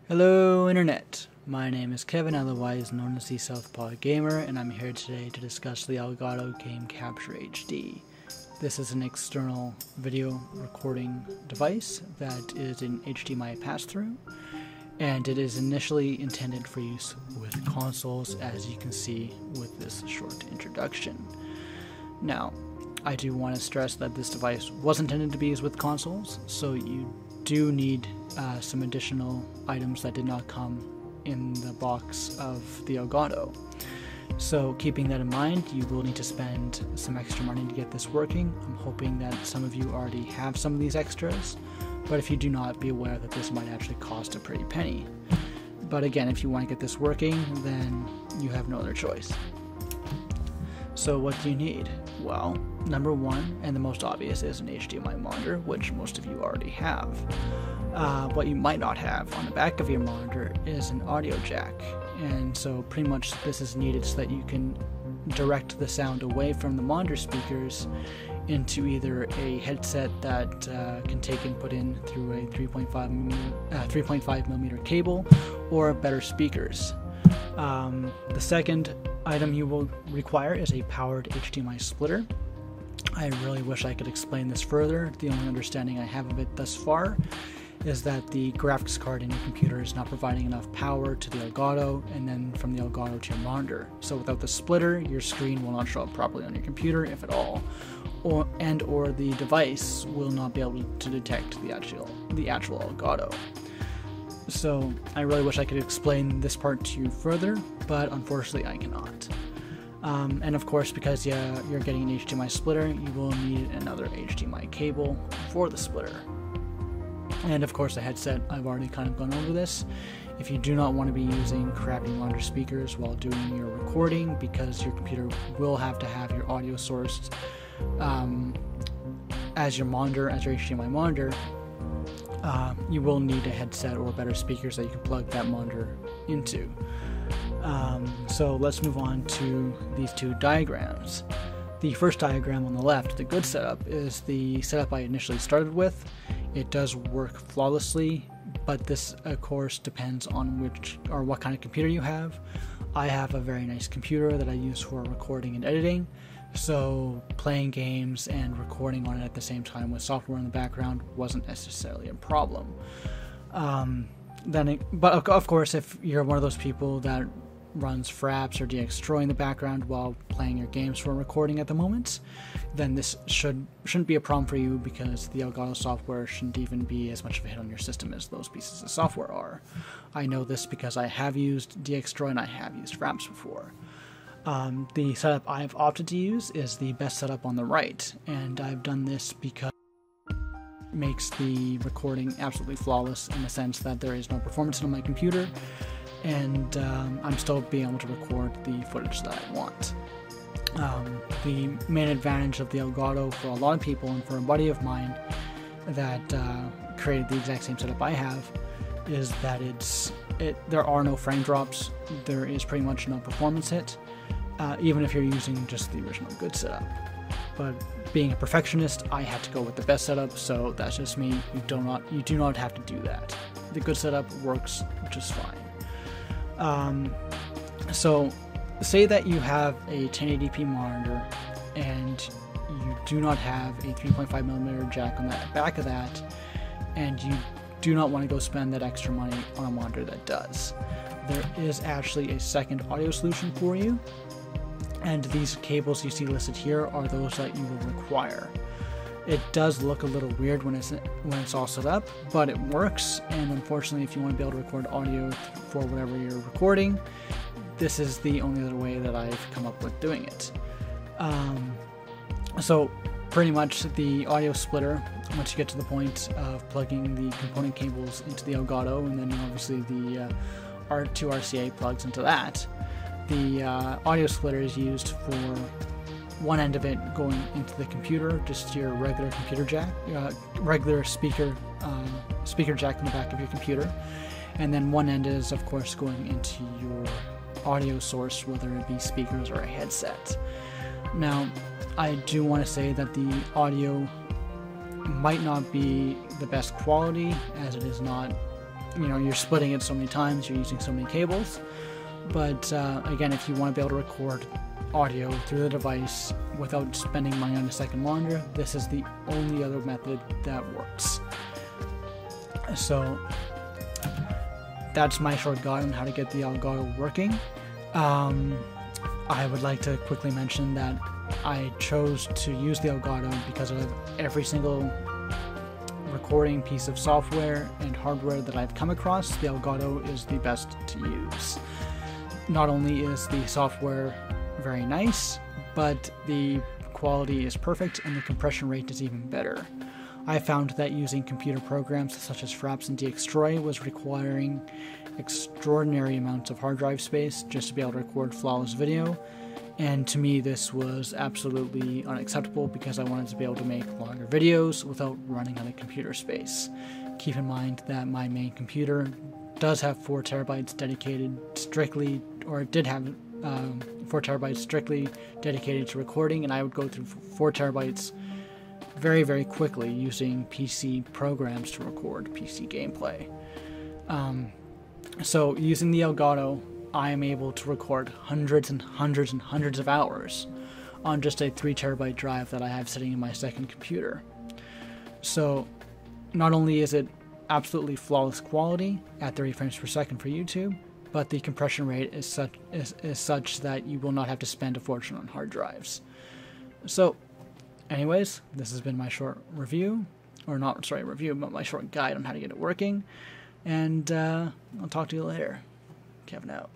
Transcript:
Hello Internet, my name is Kevin, otherwise known as the Southpaw Gamer, and I'm here today to discuss the Elgato Game Capture HD. This is an external video recording device that is an HDMI pass-through, and it is initially intended for use with consoles, as you can see with this short introduction. Now, I do want to stress that this device was intended to be used with consoles, so you do need some additional items that did not come in the box of the Elgato. So keeping that in mind, you will need to spend some extra money to get this working. I'm hoping that some of you already have some of these extras, but if you do not, be aware that this might actually cost a pretty penny. But again, if you want to get this working, then you have no other choice. So what do you need? Well, number one, and the most obvious, is an HDMI monitor, which most of you already have. What you might not have on the back of your monitor is an audio jack, and so pretty much this is needed so that you can direct the sound away from the monitor speakers into either a headset that can take input in through a 3.5 millimeter cable, or better speakers. The second item you will require is a powered HDMI splitter. I really wish I could explain this further. The only understanding I have of it thus far is that the graphics card in your computer is not providing enough power to the Elgato, and then from the Elgato to your monitor. So without the splitter, your screen will not show up properly on your computer, if at all, or the device will not be able to detect the actual Elgato. So I really wish I could explain this part to you further, but unfortunately I cannot. And of course, because you're getting an HDMI splitter, you will need another HDMI cable for the splitter. And of course a headset. I've already kind of gone over this. If you do not want to be using crappy monitor speakers while doing your recording, because your computer will have to have your audio sourced as your monitor, as your HDMI monitor, you will need a headset or better speakers that you can plug that monitor into. So let's move on to these two diagrams. The first diagram on the left, the good setup, is the setup I initially started with. It does work flawlessly, but this of course depends on what kind of computer you have. I have a very nice computer that I use for recording and editing, so playing games and recording on it at the same time with software in the background wasn't necessarily a problem. But of course, if you're one of those people that runs Fraps or DxDroid in the background while playing your games for recording at the moment, then this shouldn't be a problem for you, because the Elgato software shouldn't even be as much of a hit on your system as those pieces of software are. I know this because I have used DxDroid and I have used Fraps before. The setup I've opted to use is the best setup on the right, and I've done this because it makes the recording absolutely flawless, in the sense that there is no performance on my computer, and I'm still being able to record the footage that I want. The main advantage of the Elgato for a lot of people, and for a buddy of mine that created the exact same setup I have, is that there are no frame drops. There is pretty much no performance hit, even if you're using just the original good setup. But being a perfectionist, I had to go with the best setup, so that's just me. You do not have to do that. The good setup works just fine. So say that you have a 1080p monitor and you do not have a 3.5mm jack on the back of that, and you do not want to go spend that extra money on a monitor that does. There is actually a second audio solution for you, and these cables you see listed here are those that you will require. It does look a little weird when it's all set up, but it works, and unfortunately if you want to be able to record audio for whatever you're recording, this is the only other way that I've come up with doing it. So pretty much the audio splitter, once you get to the point of plugging the component cables into the Elgato, and then obviously the two RCA plugs into that, the audio splitter is used for one end of it going into the computer, just your regular computer jack, regular speaker jack in the back of your computer, and then one end is of course going into your audio source, whether it be speakers or a headset. Now, I do want to say that the audio might not be the best quality, as it is not you're splitting it so many times, you're using so many cables. But again, if you want to be able to record audio through the device without spending money on a second monitor, this is the only other method that works. So that's my short guide on how to get the Elgato working. I would like to quickly mention that I chose to use the Elgato because of every single recording piece of software and hardware that I've come across. The Elgato is the best to use. Not only is the software very nice, but the quality is perfect and the compression rate is even better. I found that using computer programs such as Fraps and Dxtroy was requiring extraordinary amounts of hard drive space just to be able to record flawless video, and to me this was absolutely unacceptable because I wanted to be able to make longer videos without running out of computer space. Keep in mind that my main computer does have 4 terabytes dedicated strictly, or it did have 4 terabytes strictly dedicated to recording, and I would go through 4 terabytes very, very quickly using PC programs to record PC gameplay. So using the Elgato, I am able to record hundreds and hundreds and hundreds of hours on just a 3 terabyte drive that I have sitting in my second computer. So not only is it absolutely flawless quality at 30 frames per second for YouTube, but the compression rate is such that you will not have to spend a fortune on hard drives. So anyways, this has been my short review, or not sorry review, but my short guide on how to get it working, and I'll talk to you later. Kevin out.